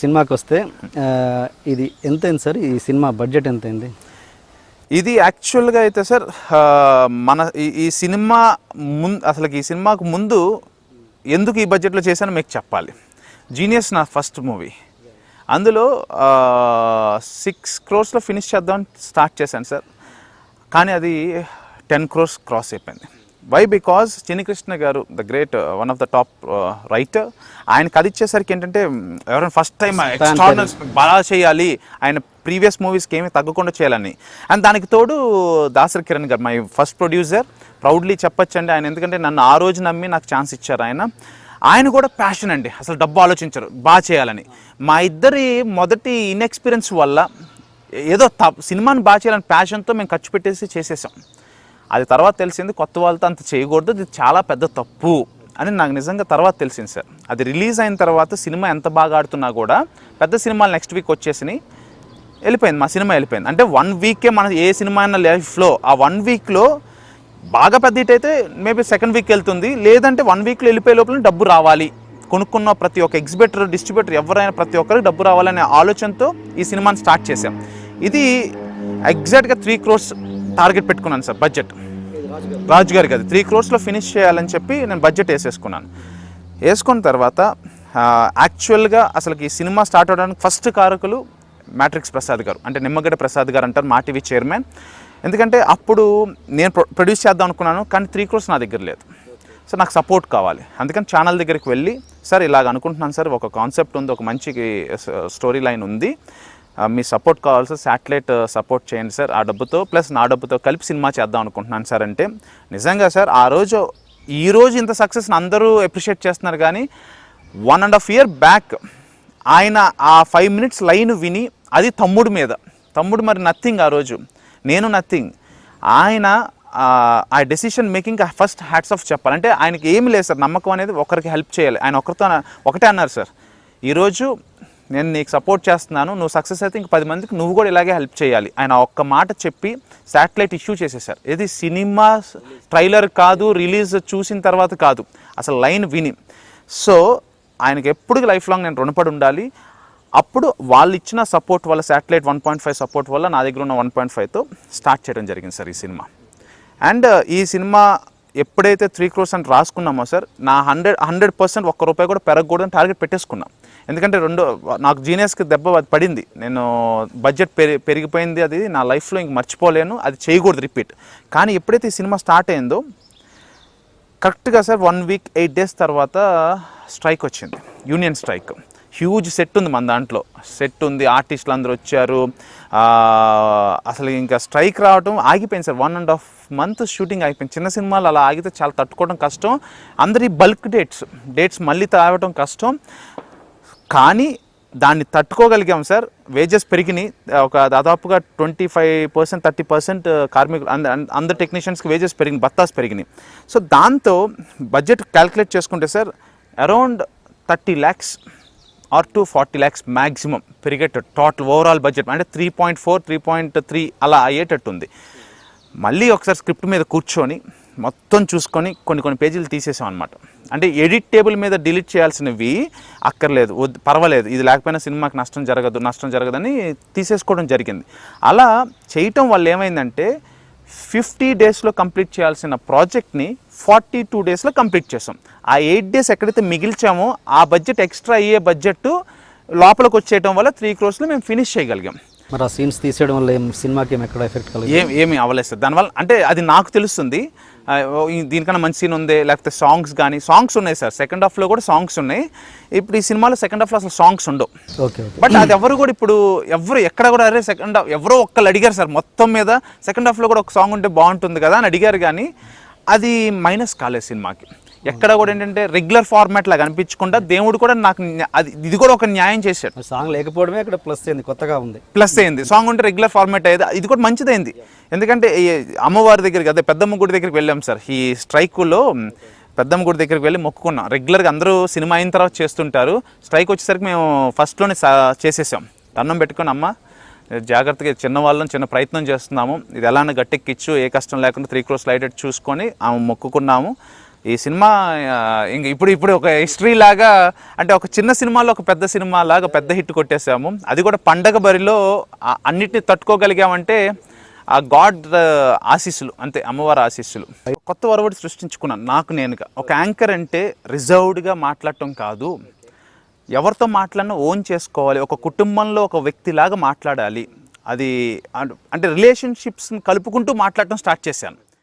సినిమాకి వస్తే ఇది ఎంత అయింది సార్? ఈ సినిమా బడ్జెట్ ఎంత అయింది? ఇది యాక్చువల్గా అయితే సార్ మన ఈ సినిమా అసలు ఈ సినిమాకు ముందు ఎందుకు ఈ బడ్జెట్లో చేశానో మీకు చెప్పాలి. జీనియస్ నా ఫస్ట్ మూవీ. అందులో 6 crores ఫినిష్ చేద్దాం స్టార్ట్ చేశాను సార్. కానీ అది 10 crores క్రాస్ అయిపోయింది. వై? బికాజ్ చిన్ని గారు the great one of the top writer, ఆయన కథ ఇచ్చేసరికి ఏంటంటే ఎవరైనా ఫస్ట్ టైం ఎక్స్ట్రాడినరీ బాగా చేయాలి, ఆయన ప్రీవియస్ మూవీస్కి ఏమీ తగ్గకుండా చేయాలని. అండ్ దానికి తోడు దాసరి కిరణ్ గారు మై ఫస్ట్ ప్రొడ్యూసర్, ప్రౌడ్లీ చెప్పొచ్చండి ఆయన. ఎందుకంటే నన్ను ఆ రోజు నమ్మి నాకు ఛాన్స్ ఇచ్చారు ఆయన కూడా ప్యాషన్ అండి, అసలు డబ్బు ఆలోచించరు, బాగా చేయాలని. మా ఇద్దరి మొదటి ఇన్ఎక్స్పీరియన్స్ వల్ల ఏదో సినిమాని బాగా చేయాలని ప్యాషన్తో మేము ఖర్చు పెట్టేసి చేసేసాం. అది తర్వాత తెలిసింది కొత్త వాళ్ళతో అంత చేయకూడదు, ఇది చాలా పెద్ద తప్పు అని నాకు నిజంగా తర్వాత తెలిసింది సార్. అది రిలీజ్ అయిన తర్వాత సినిమా ఎంత బాగా ఆడుతున్నా కూడా పెద్ద సినిమాలు నెక్స్ట్ వీక్ వచ్చేసినాయి, వెళ్ళిపోయింది మా సినిమా వెళ్ళిపోయింది. అంటే 1 week మన ఏ సినిమా అయినా లైఫ్లో ఆ 1 weekలో బాగా పెద్ద హిట్ అయితే మేబీ సెకండ్ వీక్ వెళ్తుంది, లేదంటే 1 weekలో వెళ్ళిపోయే లోపల డబ్బు రావాలి, కొనుక్కున్న ప్రతి ఒక్క ఎగ్జిబిటర్ డిస్ట్రిబ్యూటర్ ఎవరైనా ప్రతి ఒక్కరికి డబ్బు రావాలనే ఆలోచనతో ఈ సినిమాని స్టార్ట్ చేశాం. ఇది ఎగ్జాక్ట్గా 3 crores టార్గెట్ పెట్టుకున్నాను సార్ బడ్జెట్. రాజు గారికి అది 3 crores ఫినిష్ చేయాలని చెప్పి నేను బడ్జెట్ వేసేసుకున్నాను. వేసుకున్న తర్వాత యాక్చువల్గా అసలు ఈ సినిమా స్టార్ట్ అవడానికి ఫస్ట్ కారకులు మ్యాట్రిక్స్ ప్రసాద్ గారు, అంటే నిమ్మగడ్డ ప్రసాద్ గారు అంటారు, మా టీవీ చైర్మన్. ఎందుకంటే అప్పుడు నేను ప్రొడ్యూస్ చేద్దాం అనుకున్నాను, కానీ 3 crores నా దగ్గర లేదు. సో నాకు సపోర్ట్ కావాలి, అందుకని ఛానల్ దగ్గరికి వెళ్ళి సార్ ఇలాగ అనుకుంటున్నాను సార్, ఒక కాన్సెప్ట్ ఉంది, ఒక మంచి స్టోరీ లైన్ ఉంది, మీ సపోర్ట్ కావాలి సార్, శాటిలైట్ సపోర్ట్ చేయండి సార్, ఆ డబ్బుతో ప్లస్ నా డబ్బుతో కలిపి సినిమా చేద్దాం అనుకుంటున్నాను సార్ అంటే. నిజంగా సార్ ఈరోజు ఇంత సక్సెస్ని అందరూ అప్రిషియేట్ చేస్తున్నారు, కానీ 1.5 year బ్యాక్ ఆయన ఆ 5 minutes లైన్ విని, అది తమ్ముడు మరి నథింగ్, ఆ రోజు నేను నథింగ్, ఆయన ఆ decision making first hats off చెప్పాలంటే ఆయనకి ఏమి లేదు సార్, నమ్మకం అనేది ఒకరికి హెల్ప్ చేయాలి. ఆయన ఒకటే అన్నారు సార్, ఈరోజు నేను నీకు సపోర్ట్ చేస్తున్నాను, నువ్వు సక్సెస్ అయితే ఇంక 10 మందికి నువ్వు కూడా ఇలాగే హెల్ప్ చేయాలి. ఆయన ఒక్క మాట చెప్పి శాటిలైట్ ఇష్యూ చేసేసారు. ఇది సినిమా ట్రైలర్ కాదు, రిలీజ్ చూసిన తర్వాత కాదు, అసలు లైన్ విని. సో ఆయనకి ఎప్పుడు లైఫ్ లాంగ్ నేను రుణపడి ఉండాలి. అప్పుడు వాళ్ళు ఇచ్చిన సపోర్ట్ వల్ల, శాటిలైట్ 1.5 సపోర్ట్ వల్ల నా దగ్గర ఉన్న 1.5తో స్టార్ట్ చేయడం జరిగింది సార్ ఈ సినిమా. అండ్ ఈ సినిమా ఎప్పుడైతే 3 crores అని రాసుకున్నామో సార్, నా 100% ₹1 కూడా పెరగకూడదని టార్గెట్ పెట్టేసుకున్నాం. ఎందుకంటే నాకు జీనియస్కి దెబ్బ పడింది, నేను బడ్జెట్ పెరిగిపోయింది, అది నా లైఫ్లో ఇంక మర్చిపోలేను, అది చేయకూడదు రిపీట్. కానీ ఎప్పుడైతే ఈ సినిమా స్టార్ట్ అయిందో కరెక్ట్గా సార్ 1 week 8 days తర్వాత స్ట్రైక్ వచ్చింది, యూనియన్ స్ట్రైక్. హ్యూజ్ సెట్ ఉంది మన దాంట్లో, సెట్ ఉంది, ఆర్టిస్టులు అందరూ వచ్చారు. అసలు ఇంకా స్ట్రైక్ రావడం ఆగిపోయింది సార్. 1.5 month షూటింగ్ అయిపోయింది. చిన్న సినిమాలు అలా ఆగితే చాలా తట్టుకోవడం కష్టం, అందరి బల్క్ డేట్స్ మళ్ళీ తాగడం కష్టం. కానీ దాన్ని తట్టుకోగలిగాం సార్. వేజెస్ పెరిగినాయి, ఒక దాదాపుగా 25% 30% కార్మికులు అందరు టెక్నీషియన్స్కి వేజెస్ పెరిగినాయి, బత్తాస్ పెరిగినాయి. సో దాంతో బడ్జెట్ క్యాల్కులేట్ చేసుకుంటే sir around 30 lakhs or to 40 lakhs maximum పెరిగేటట్టు టోటల్ ఓవరాల్ బడ్జెట్, అంటే 3.4 3.3 అలా అయ్యేటట్టు ఉంది. మళ్ళీ ఒకసారి స్క్రిప్ట్ మీద కూర్చొని మొత్తం చూసుకొని కొన్ని పేజీలు తీసేసాం అనమాట. అంటే ఎడిట్ టేబుల్ మీద డిలీట్ చేయాల్సినవి అక్కర్లేదు, పర్వాలేదు, ఇది లేకపోయినా సినిమాకి నష్టం జరగదని తీసేసుకోవడం జరిగింది. అలా చేయటం వల్ల ఏమైందంటే 50 daysలో కంప్లీట్ చేయాల్సిన ప్రాజెక్ట్ని 42 daysలో కంప్లీట్ చేసాం. ఆ 8 days ఎక్కడైతే మిగిల్చామో ఆ బడ్జెట్ ఎక్స్ట్రా అయ్యే బడ్జెట్ లోపలికి వచ్చేయడం వల్ల 3 crores మేము ఫినిష్ చేయగలిగాం. మరి ఆ సీన్స్ తీసేయడం వల్ల సినిమాకి ఎక్కడ ఎఫెక్ట్ కలగదు? ఏమి అవ్వలేదు సార్ దానివల్ల. అంటే అది నాకు తెలుస్తుంది, దీనికన్నా మంచి సీన్ ఉంది, లేకపోతే సాంగ్స్ ఉన్నాయి సార్. సెకండ్ హాఫ్లో కూడా సాంగ్స్ ఉన్నాయి. ఇప్పుడు ఈ సినిమాలో సెకండ్ హాఫ్లో అసలు సాంగ్స్ ఉండవు. బట్ అది ఎవరు కూడా ఇప్పుడు ఎక్కడ కూడా అరే సెకండ్ హాఫ్ ఎవరో ఒక్కళ్ళు అడిగారు సార్, మొత్తం మీద సెకండ్ హాఫ్లో కూడా ఒక సాంగ్ ఉంటే బాగుంటుంది కదా అని అడిగారు, కానీ అది మైనస్ కాలేదు సినిమాకి. ఎక్కడ కూడా ఏంటంటే రెగ్యులర్ ఫార్మాట్ లాగా అనిపించకుండా దేవుడు కూడా నాకు ఇది కూడా ఒక న్యాయం చేశాడు. సాంగ్ లేకపోవడమే ఇక్కడ ప్లస్ అయింది, కొత్తగా ఉంది, ప్లస్ అయింది. సాంగ్ ఉంటే రెగ్యులర్ ఫార్మాట్ అయ్యేది, ఇది కూడా మంచిదైంది. ఎందుకంటే అమ్మవారి దగ్గరికి, అదే పెద్దమ్మ గుడి దగ్గరికి వెళ్ళాం సార్. ఈ స్ట్రైకులో పెద్దమ్మ గుడి దగ్గరికి వెళ్ళి మొక్కుకున్నాం. రెగ్యులర్గా అందరూ సినిమా అయిన తర్వాత చేస్తుంటారు, స్ట్రైక్ వచ్చేసరికి మేము ఫస్ట్లోనే చేసేసాం. అన్నం పెట్టుకొని, అమ్మ జాగ్రత్తగా చిన్న ప్రయత్నం చేస్తున్నాము, ఇది ఎలానే గట్టెక్కిచ్చు, ఏ కష్టం లేకుండా 3 crores లైట్ చూసుకొని ఆమె మొక్కుకున్నాము. ఈ సినిమా ఇంక ఇప్పుడు ఒక హిస్టరీ లాగా, అంటే ఒక చిన్న సినిమాలో ఒక పెద్ద సినిమా లాగా పెద్ద హిట్ కొట్టేసాము. అది కూడా పండగ బరిలో అన్నిటిని తట్టుకోగలిగామంటే ఆ గాడ్ ఆశీస్సులు, అంతే, అమ్మవారి ఆశీస్సులు. కొత్త వరవడి సృష్టించుకున్నాను నాకు నేనుగా. ఒక యాంకర్ అంటే రిజర్వ్డ్గా మాట్లాడటం కాదు, ఎవరితో మాట్లాడినా ఓన్ చేసుకోవాలి, ఒక కుటుంబంలో ఒక వ్యక్తిలాగా మాట్లాడాలి. అది అంటే రిలేషన్షిప్స్ని కలుపుకుంటూ మాట్లాడటం స్టార్ట్ చేశాను.